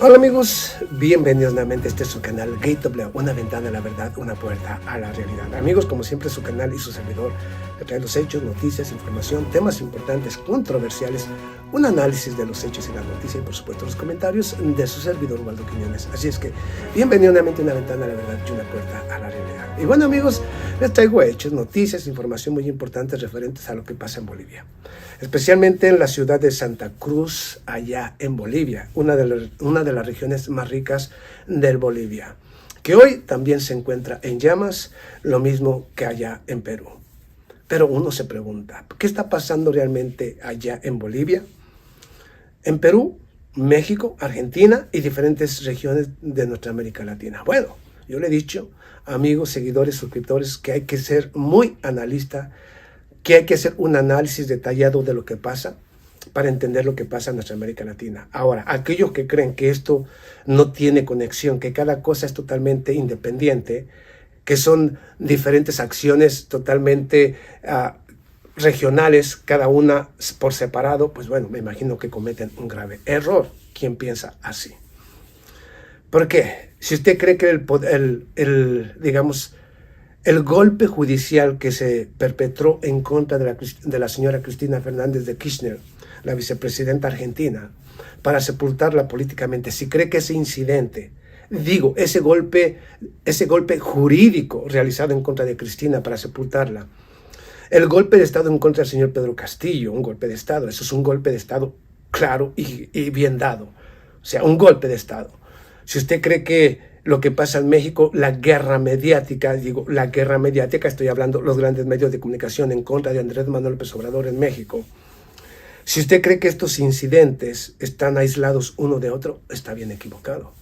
Hola amigos, bienvenidos nuevamente a este su canal Gatobleo, una ventana a la verdad, una puerta a la realidad. Amigos, como siempre su canal y su servidor que trae los hechos, noticias, información, temas importantes, controversiales, un análisis de los hechos y las noticias y por supuesto los comentarios de su servidor Ubaldo Quiñones. Así es que bienvenido nuevamente a una ventana a la verdad y una puerta a la realidad. Y bueno amigos, les traigo hechos, noticias, información muy importante referentes a lo que pasa en Bolivia. Especialmente en la ciudad de Santa Cruz, allá en Bolivia, una de las regiones más ricas del Bolivia, que hoy también se encuentra en llamas, lo mismo que allá en Perú. Pero uno se pregunta, ¿qué está pasando realmente allá en Bolivia? En Perú, México, Argentina y diferentes regiones de nuestra América Latina. Bueno, yo le he dicho, amigos, seguidores, suscriptores, que hay que ser muy analista, que hay que hacer un análisis detallado de lo que pasa para entender lo que pasa en nuestra América Latina. Ahora, aquellos que creen que esto no tiene conexión, que cada cosa es totalmente independiente, que son diferentes acciones totalmente regionales, cada una por separado, pues bueno, me imagino que cometen un grave error. ¿Quién piensa así? ¿Por qué? Si usted cree que el golpe judicial que se perpetró en contra de la señora Cristina Fernández de Kirchner, la vicepresidenta argentina, para sepultarla políticamente, si cree que ese incidente, ese golpe jurídico realizado en contra de Cristina para sepultarla, el golpe de Estado en contra del señor Pedro Castillo, un golpe de Estado, eso es un golpe de Estado claro y bien dado, o sea, un golpe de Estado. Si usted cree que lo que pasa en México, la guerra mediática, estoy hablando los grandes medios de comunicación en contra de Andrés Manuel López Obrador en México. Si usted cree que estos incidentes están aislados uno de otro, está bien equivocado.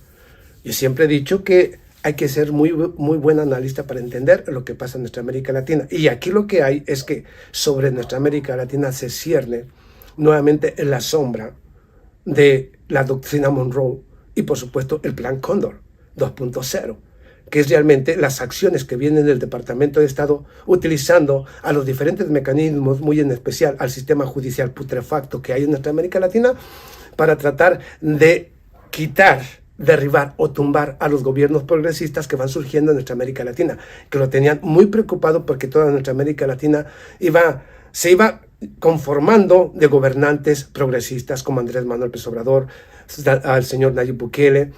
Yo siempre he dicho que hay que ser muy buen analista para entender lo que pasa en nuestra América Latina. Y aquí lo que hay es que sobre nuestra América Latina se cierne nuevamente en la sombra de la doctrina Monroe y por supuesto el Plan Cóndor 2.0, que es realmente las acciones que vienen del Departamento de Estado utilizando a los diferentes mecanismos, muy en especial al sistema judicial putrefacto que hay en nuestra América Latina, para tratar de quitar, derribar o tumbar a los gobiernos progresistas que van surgiendo en nuestra América Latina, que lo tenían muy preocupado porque toda nuestra América Latina se iba conformando de gobernantes progresistas como Andrés Manuel López Obrador, al señor Nayib Bukele,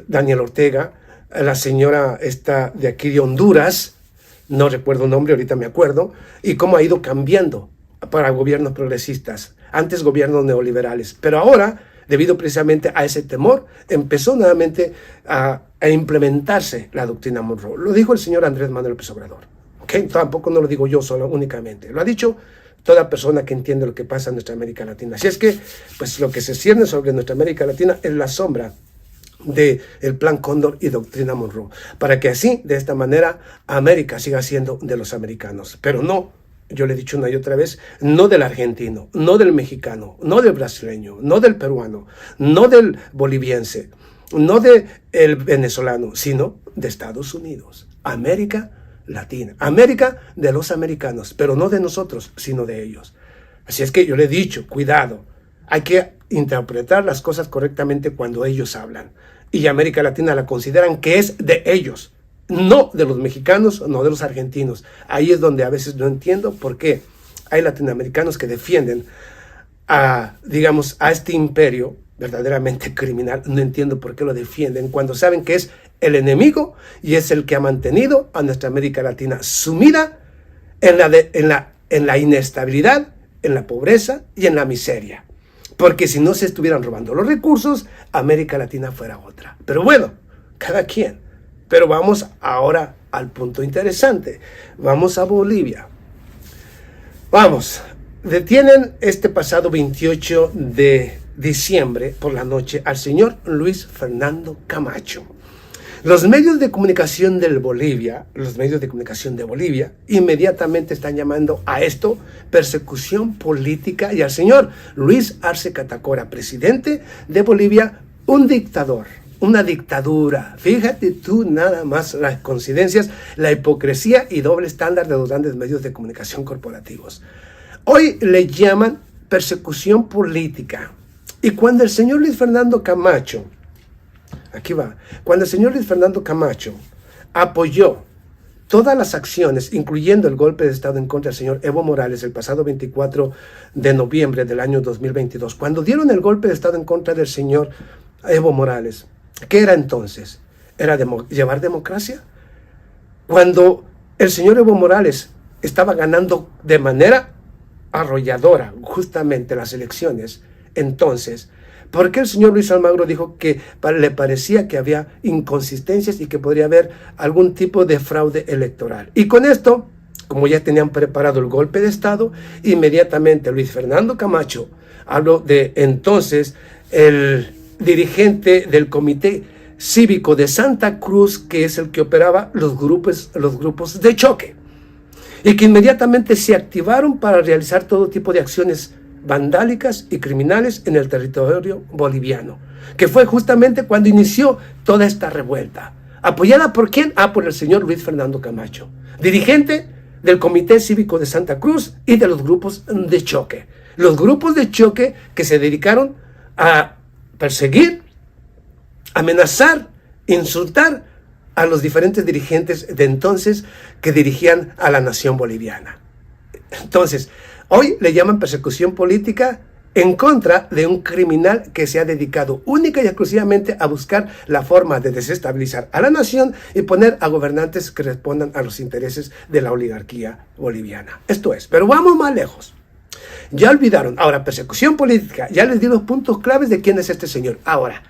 Daniel Ortega, la señora esta de aquí de Honduras, no recuerdo el nombre, ahorita me acuerdo, y cómo ha ido cambiando para gobiernos progresistas, antes gobiernos neoliberales, pero ahora, debido precisamente a ese temor, empezó nuevamente a implementarse la doctrina Monroe. Lo dijo el señor Andrés Manuel López Obrador, ¿okay? Tampoco no lo digo yo solo únicamente, lo ha dicho toda persona que entiende lo que pasa en nuestra América Latina. Así es que, pues lo que se cierne sobre nuestra América Latina es la sombra del Plan Cóndor y doctrina Monroe, para que así, de esta manera, América siga siendo de los americanos, pero no, yo le he dicho una y otra vez, no del argentino, no del mexicano, no del brasileño, no del peruano, no del boliviense, no del venezolano, sino de Estados Unidos, América Latina, América de los americanos, pero no de nosotros, sino de ellos. Así es que yo le he dicho, cuidado, hay que interpretar las cosas correctamente cuando ellos hablan. Y América Latina la consideran que es de ellos, no de los mexicanos, no de los argentinos. Ahí es donde a veces no entiendo por qué hay latinoamericanos que defienden a este imperio verdaderamente criminal. No entiendo por qué lo defienden cuando saben que es el enemigo y es el que ha mantenido a nuestra América Latina sumida en la inestabilidad, en la pobreza y en la miseria. Porque si no se estuvieran robando los recursos, América Latina fuera otra. Pero bueno, cada quien. Pero vamos ahora al punto interesante. Vamos a Bolivia. Vamos. Detienen este pasado 28 de diciembre por la noche al señor Luis Fernando Camacho. Los medios de comunicación de Bolivia, inmediatamente están llamando a esto persecución política y al señor Luis Arce Catacora, presidente de Bolivia, un dictador, una dictadura. Fíjate tú nada más las coincidencias, la hipocresía y doble estándar de los grandes medios de comunicación corporativos. Hoy le llaman persecución política. Y cuando el señor Luis Fernando Camacho Aquí va. Cuando el señor Luis Fernando Camacho apoyó todas las acciones, incluyendo el golpe de Estado en contra del señor Evo Morales el pasado 24 de noviembre del año 2022, cuando dieron el golpe de Estado en contra del señor Evo Morales, ¿qué era entonces? ¿Era llevar democracia? Cuando el señor Evo Morales estaba ganando de manera arrolladora justamente las elecciones, entonces, ¿por qué el señor Luis Almagro dijo que le parecía que había inconsistencias y que podría haber algún tipo de fraude electoral? Y con esto, como ya tenían preparado el golpe de Estado, inmediatamente Luis Fernando Camacho habló de entonces el dirigente del Comité Cívico de Santa Cruz, que es el que operaba los grupos de choque, y que inmediatamente se activaron para realizar todo tipo de acciones vandálicas y criminales en el territorio boliviano, que fue justamente cuando inició toda esta revuelta. ¿Apoyada por quién? Por el señor Luis Fernando Camacho, dirigente del Comité Cívico de Santa Cruz y de los grupos de choque. Los grupos de choque que se dedicaron a perseguir, amenazar, insultar a los diferentes dirigentes de entonces que dirigían a la nación boliviana. Entonces, hoy le llaman persecución política en contra de un criminal que se ha dedicado única y exclusivamente a buscar la forma de desestabilizar a la nación y poner a gobernantes que respondan a los intereses de la oligarquía boliviana. Esto es, pero vamos más lejos. Ya olvidaron, ahora persecución política, ya les di los puntos claves de quién es este señor. Ahora,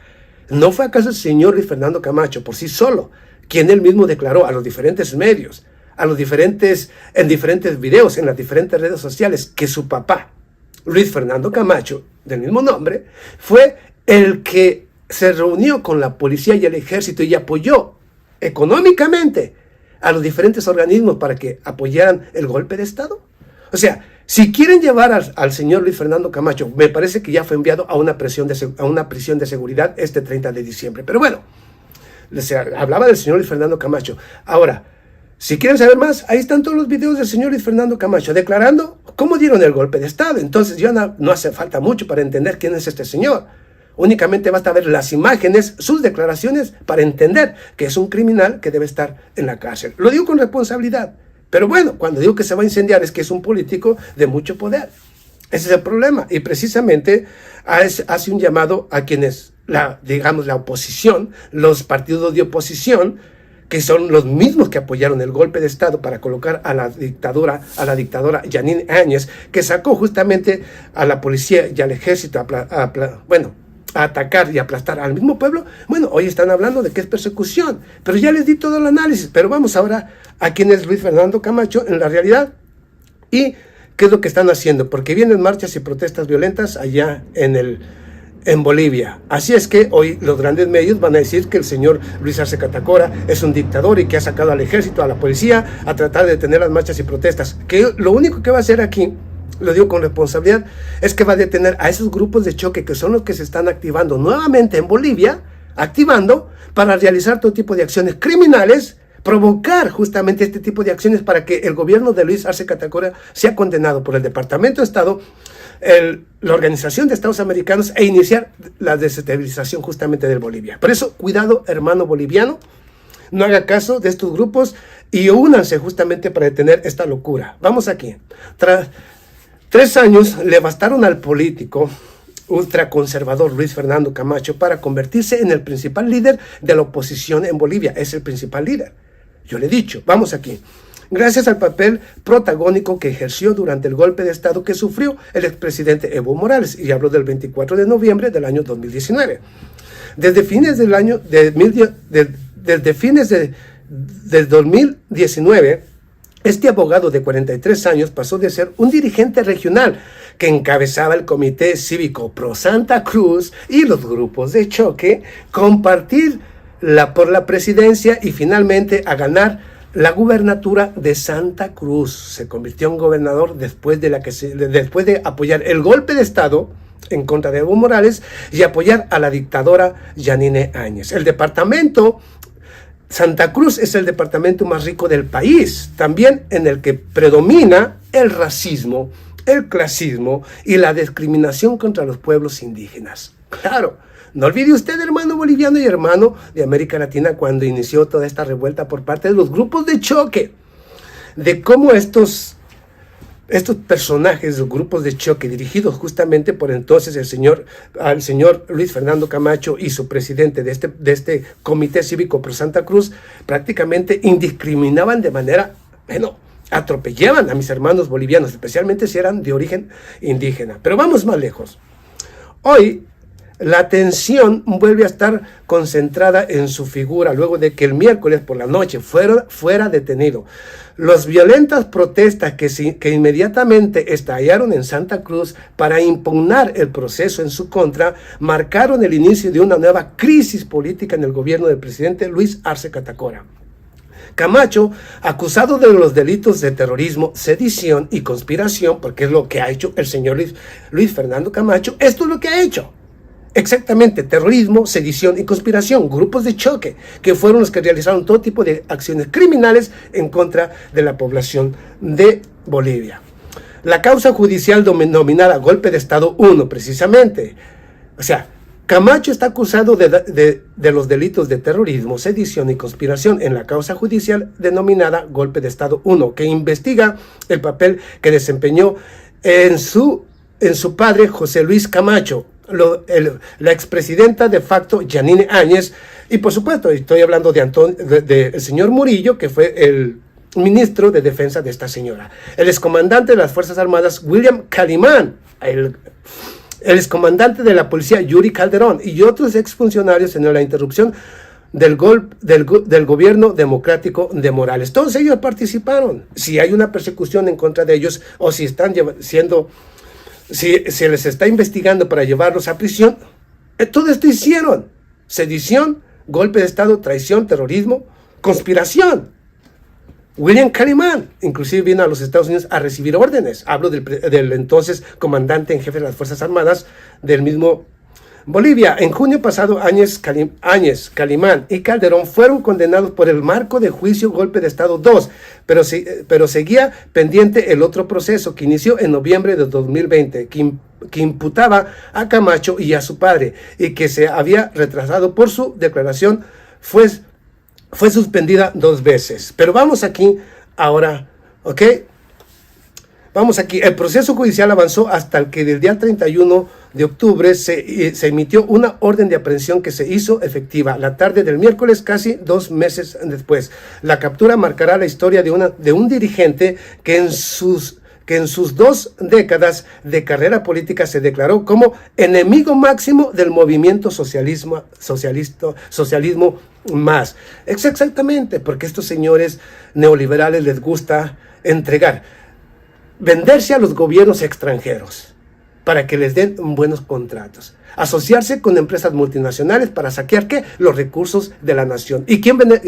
¿no fue acaso el señor Luis Fernando Camacho por sí solo quien él mismo declaró a los diferentes medios, en diferentes videos, en las diferentes redes sociales, que su papá, Luis Fernando Camacho, del mismo nombre, fue el que se reunió con la policía y el ejército y apoyó económicamente a los diferentes organismos para que apoyaran el golpe de Estado? O sea, si quieren llevar al señor Luis Fernando Camacho, me parece que ya fue enviado a una prisión de seguridad este 30 de diciembre. Pero bueno, hablaba del señor Luis Fernando Camacho. Ahora, si quieren saber más, ahí están todos los videos del señor Luis Fernando Camacho declarando cómo dieron el golpe de Estado. Entonces ya no hace falta mucho para entender quién es este señor. Únicamente basta ver las imágenes, sus declaraciones, para entender que es un criminal que debe estar en la cárcel. Lo digo con responsabilidad. Pero bueno, cuando digo que se va a incendiar es que es un político de mucho poder. Ese es el problema. Y precisamente hace un llamado a quienes, la oposición, los partidos de oposición, que son los mismos que apoyaron el golpe de Estado para colocar a la dictadora Yanine Áñez, que sacó justamente a la policía y al ejército a atacar y aplastar al mismo pueblo. Bueno, hoy están hablando de que es persecución, pero ya les di todo el análisis. Pero vamos ahora a quién es Luis Fernando Camacho en la realidad y qué es lo que están haciendo, porque vienen marchas y protestas violentas allá en Bolivia. Así es que hoy los grandes medios van a decir que el señor Luis Arce Catacora es un dictador y que ha sacado al ejército, a la policía, a tratar de detener las marchas y protestas. Que lo único que va a hacer aquí, lo digo con responsabilidad, es que va a detener a esos grupos de choque que son los que se están activando nuevamente en Bolivia, activando para realizar todo tipo de acciones criminales, provocar justamente este tipo de acciones para que el gobierno de Luis Arce Catacora sea condenado por el Departamento de Estado, la Organización de Estados Americanos, e iniciar la desestabilización justamente de Bolivia. Por eso, cuidado, hermano boliviano, no haga caso de estos grupos y únanse justamente para detener esta locura. Vamos aquí. Tras 3 años le bastaron al político ultraconservador Luis Fernando Camacho para convertirse en el principal líder de la oposición en Bolivia. Es el principal líder. Yo le he dicho, vamos aquí. Gracias al papel protagónico que ejerció durante el golpe de Estado que sufrió el expresidente Evo Morales, y hablo del 24 de noviembre del año 2019. Desde fines del 2019, este abogado de 43 años pasó de ser un dirigente regional que encabezaba el Comité Cívico Pro Santa Cruz y los grupos de choque, compartir por la presidencia y finalmente a ganar la gubernatura de Santa Cruz. Se convirtió en gobernador después de apoyar el golpe de Estado en contra de Evo Morales y apoyar a la dictadora Yanine Áñez. El departamento Santa Cruz es el departamento más rico del país, también en el que predomina el racismo el clasismo y la discriminación contra los pueblos indígenas. Claro, no olvide usted, hermano boliviano y hermano de América Latina, cuando inició toda esta revuelta por parte de los grupos de choque, de cómo estos personajes, los grupos de choque, dirigidos justamente por entonces el señor Luis Fernando Camacho y su presidente de este Comité Cívico Pro Santa Cruz, prácticamente indiscriminaban de manera, atropellaban a mis hermanos bolivianos, especialmente si eran de origen indígena. Pero vamos más lejos. Hoy, la atención vuelve a estar concentrada en su figura luego de que el miércoles por la noche fuera detenido. Las violentas protestas que inmediatamente estallaron en Santa Cruz para impugnar el proceso en su contra marcaron el inicio de una nueva crisis política en el gobierno del presidente Luis Arce Catacora. Camacho, acusado de los delitos de terrorismo, sedición y conspiración, porque es lo que ha hecho el señor Luis Fernando Camacho, esto es lo que ha hecho. Exactamente, terrorismo, sedición y conspiración, grupos de choque, que fueron los que realizaron todo tipo de acciones criminales en contra de la población de Bolivia. La causa judicial denominada Golpe de Estado 1, precisamente. O sea, Camacho está acusado de los delitos de terrorismo, sedición y conspiración en la causa judicial denominada Golpe de Estado 1, que investiga el papel que desempeñó en su padre José Luis Camacho, la expresidenta de facto Yanine Áñez, y por supuesto estoy hablando del señor Murillo, que fue el ministro de defensa de esta señora, el excomandante de las Fuerzas Armadas William Calimán, el excomandante de la policía Yuri Calderón y otros exfuncionarios en la interrupción del gobierno democrático de Morales. Todos ellos participaron. Si hay una persecución en contra de ellos o si están si se les está investigando para llevarlos a prisión, todo esto hicieron. Sedición, golpe de Estado, traición, terrorismo, conspiración. William Calimán inclusive vino a los Estados Unidos a recibir órdenes. Hablo del entonces comandante en jefe de las Fuerzas Armadas del mismo Bolivia. En junio pasado, Áñez, Calimán y Calderón fueron condenados por el marco de juicio Golpe de Estado 2, pero seguía pendiente el otro proceso que inició en noviembre de 2020, que imputaba a Camacho y a su padre, y que se había retrasado por su declaración, fue suspendida 2 veces. Pero vamos aquí ahora, ¿ok? Vamos aquí, el proceso judicial avanzó hasta que del día 31 de octubre se emitió una orden de aprehensión que se hizo efectiva la tarde del miércoles, casi 2 meses después. La captura marcará la historia de un dirigente que en sus 2 décadas de carrera política se declaró como enemigo máximo del movimiento socialismo más. Exactamente, porque a estos señores neoliberales les gusta venderse a los gobiernos extranjeros para que les den buenos contratos, asociarse con empresas multinacionales para saquear ¿qué? Los recursos de la nación. ¿Y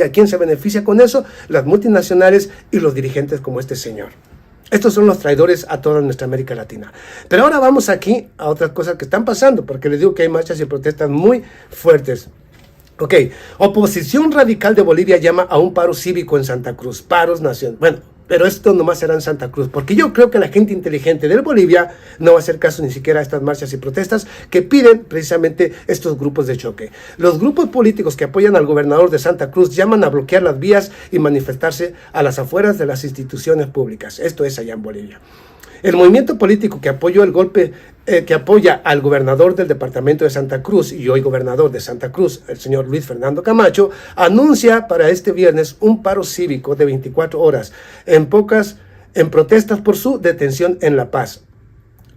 a quién se beneficia con eso? Las multinacionales y los dirigentes como este señor. Estos son los traidores a toda nuestra América Latina. Pero ahora vamos aquí a otras cosas que están pasando, porque les digo que hay marchas y protestas muy fuertes. Ok, Oposición Radical de Bolivia llama a un paro cívico en Santa Cruz. Paros nacionales. Bueno, pero esto nomás será en Santa Cruz, porque yo creo que la gente inteligente de Bolivia no va a hacer caso ni siquiera a estas marchas y protestas que piden precisamente estos grupos de choque. Los grupos políticos que apoyan al gobernador de Santa Cruz llaman a bloquear las vías y manifestarse a las afueras de las instituciones públicas. Esto es allá en Bolivia. El movimiento político que apoya al gobernador del departamento de Santa Cruz y hoy gobernador de Santa Cruz, el señor Luis Fernando Camacho, anuncia para este viernes un paro cívico de 24 horas en protestas por su detención en La Paz,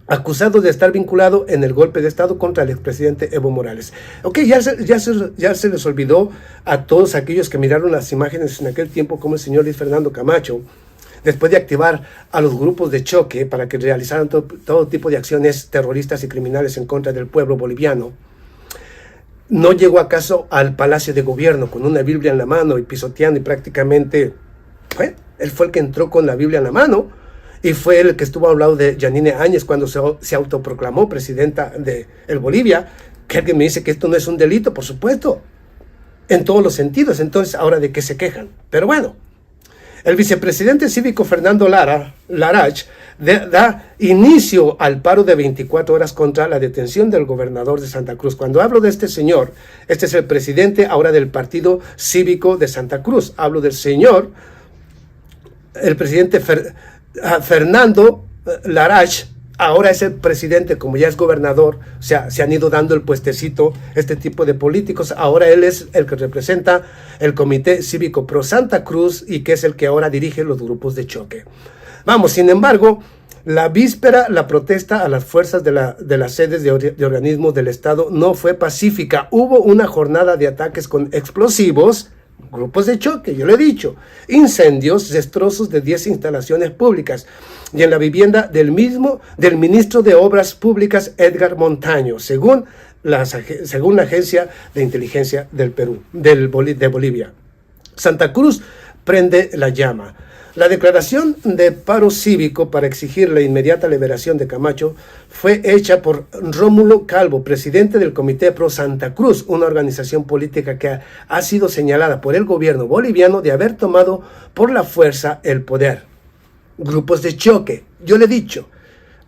acusado de estar vinculado en el golpe de Estado contra el expresidente Evo Morales. Ok, ya se les olvidó a todos aquellos que miraron las imágenes en aquel tiempo como el señor Luis Fernando Camacho, después de activar a los grupos de choque para que realizaran todo tipo de acciones terroristas y criminales en contra del pueblo boliviano, no llegó acaso al Palacio de Gobierno con una Biblia en la mano y pisoteando y prácticamente, él fue el que entró con la Biblia en la mano y fue el que estuvo al lado de Yanine Áñez cuando se autoproclamó presidenta de Bolivia. Que alguien me dice que esto no es un delito, por supuesto, en todos los sentidos. Entonces, ¿ahora de qué se quejan? Pero bueno, el vicepresidente cívico Fernando Larach da inicio al paro de 24 horas contra la detención del gobernador de Santa Cruz. Cuando hablo de este señor, este es el presidente ahora del Partido Cívico de Santa Cruz. Hablo del señor, el presidente Fernando Larach. Ahora es el presidente, como ya es gobernador, o sea, se han ido dando el puestecito este tipo de políticos. Ahora él es el que representa el Comité Cívico Pro Santa Cruz y que es el que ahora dirige los grupos de choque. Vamos, sin embargo, la víspera, la protesta a las fuerzas de las sedes de organismos del Estado no fue pacífica. Hubo una jornada de ataques con explosivos, grupos de choque, yo lo he dicho, incendios, destrozos de 10 instalaciones públicas y en la vivienda del ministro de Obras Públicas, Edgar Montaño, según la Agencia de Inteligencia del Perú, de Bolivia. Santa Cruz prende la llama. La declaración de paro cívico para exigir la inmediata liberación de Camacho fue hecha por Rómulo Calvo, presidente del Comité Pro Santa Cruz, una organización política que ha sido señalada por el gobierno boliviano de haber tomado por la fuerza el poder. Grupos de choque, yo le he dicho,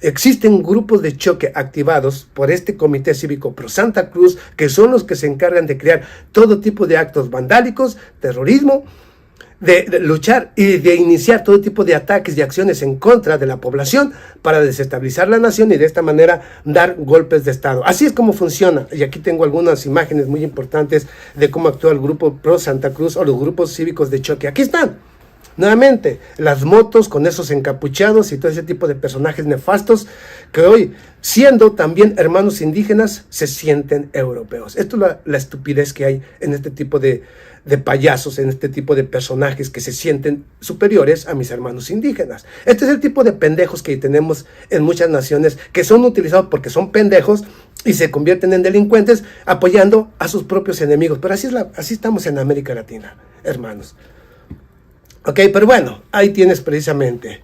existen grupos de choque activados por este Comité Cívico Pro Santa Cruz que son los que se encargan de crear todo tipo de actos vandálicos, terrorismo, de luchar y de iniciar todo tipo de ataques y acciones en contra de la población para desestabilizar la nación y de esta manera dar golpes de Estado. Así es como funciona. Y aquí tengo algunas imágenes muy importantes de cómo actúa el grupo Pro Santa Cruz o los grupos cívicos de choque. Aquí están. Nuevamente, las motos con esos encapuchados y todo ese tipo de personajes nefastos que hoy, siendo también hermanos indígenas, se sienten europeos. Esto es la estupidez que hay en este tipo de payasos, en este tipo de personajes que se sienten superiores a mis hermanos indígenas. Este es el tipo de pendejos que tenemos en muchas naciones que son utilizados porque son pendejos y se convierten en delincuentes apoyando a sus propios enemigos. Pero así estamos en América Latina, hermanos. Ok, pero bueno, ahí tienes precisamente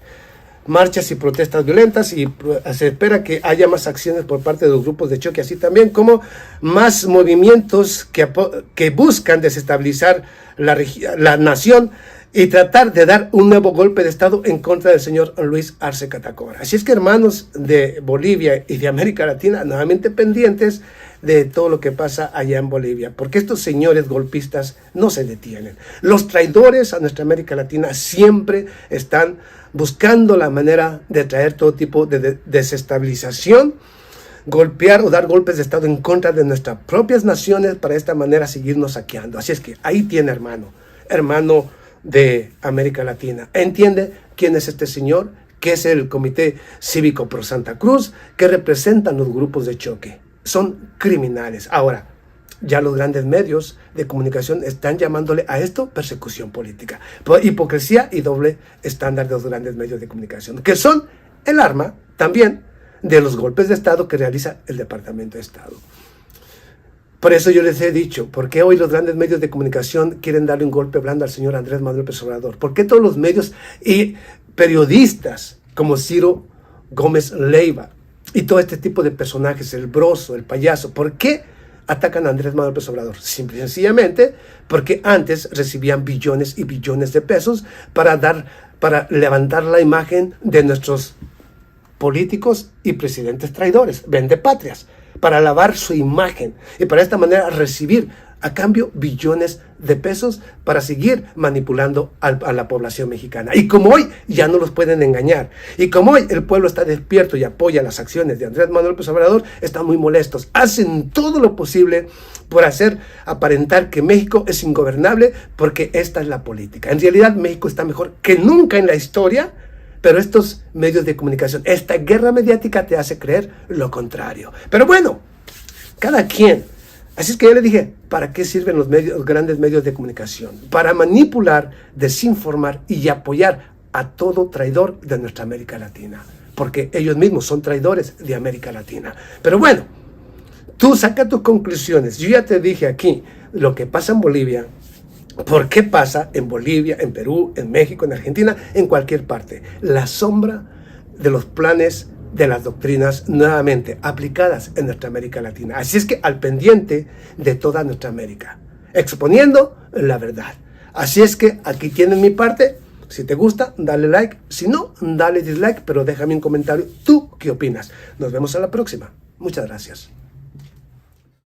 marchas y protestas violentas y se espera que haya más acciones por parte de los grupos de choque, así también como más movimientos que buscan desestabilizar la nación y tratar de dar un nuevo golpe de Estado en contra del señor Luis Arce Catacora. Así es que, hermanos de Bolivia y de América Latina, nuevamente pendientes de todo lo que pasa allá en Bolivia, porque estos señores golpistas no se detienen. Los traidores a nuestra América Latina siempre están buscando la manera de traer todo tipo de desestabilización, golpear o dar golpes de Estado en contra de nuestras propias naciones para de esta manera seguirnos saqueando. Así es que ahí tiene, hermano de América Latina. Entiende quién es este señor, que es el Comité Cívico Pro Santa Cruz, que representan los grupos de choque. Son criminales. Ahora, ya los grandes medios de comunicación están llamándole a esto persecución política. Por hipocresía y doble estándar de los grandes medios de comunicación, que son el arma también de los golpes de Estado que realiza el Departamento de Estado. Por eso yo les he dicho, ¿por qué hoy los grandes medios de comunicación quieren darle un golpe blando al señor Andrés Manuel López Obrador? ¿Por qué todos los medios y periodistas como Ciro Gómez Leiva y todo este tipo de personajes, el broso, el payaso, ¿por qué atacan a Andrés Manuel López Obrador? Simple y sencillamente porque antes recibían billones y billones de pesos para levantar la imagen de nuestros políticos y presidentes traidores, vendepatrias, para lavar su imagen y para esta manera recibir a cambio billones de pesos para seguir manipulando a la población mexicana. Y como hoy ya no los pueden engañar, y como hoy el pueblo está despierto y apoya las acciones de Andrés Manuel López Obrador, están muy molestos. Hacen todo lo posible por hacer aparentar que México es ingobernable, porque esta es la política. En realidad México está mejor que nunca en la historia, pero estos medios de comunicación, esta guerra mediática te hace creer lo contrario. Pero bueno, cada quien. Así es que yo le dije, ¿para qué sirven los grandes medios de comunicación? Para manipular, desinformar y apoyar a todo traidor de nuestra América Latina. Porque ellos mismos son traidores de América Latina. Pero bueno, tú saca tus conclusiones. Yo ya te dije aquí lo que pasa en Bolivia. ¿Por qué pasa en Bolivia, en Perú, en México, en Argentina, en cualquier parte? La sombra de los planes de las doctrinas nuevamente aplicadas en nuestra América Latina. Así es que al pendiente de toda nuestra América, exponiendo la verdad. Así es que aquí tienen mi parte. Si te gusta, dale like. Si no, dale dislike, pero déjame un comentario. ¿Tú qué opinas? Nos vemos a la próxima. Muchas gracias.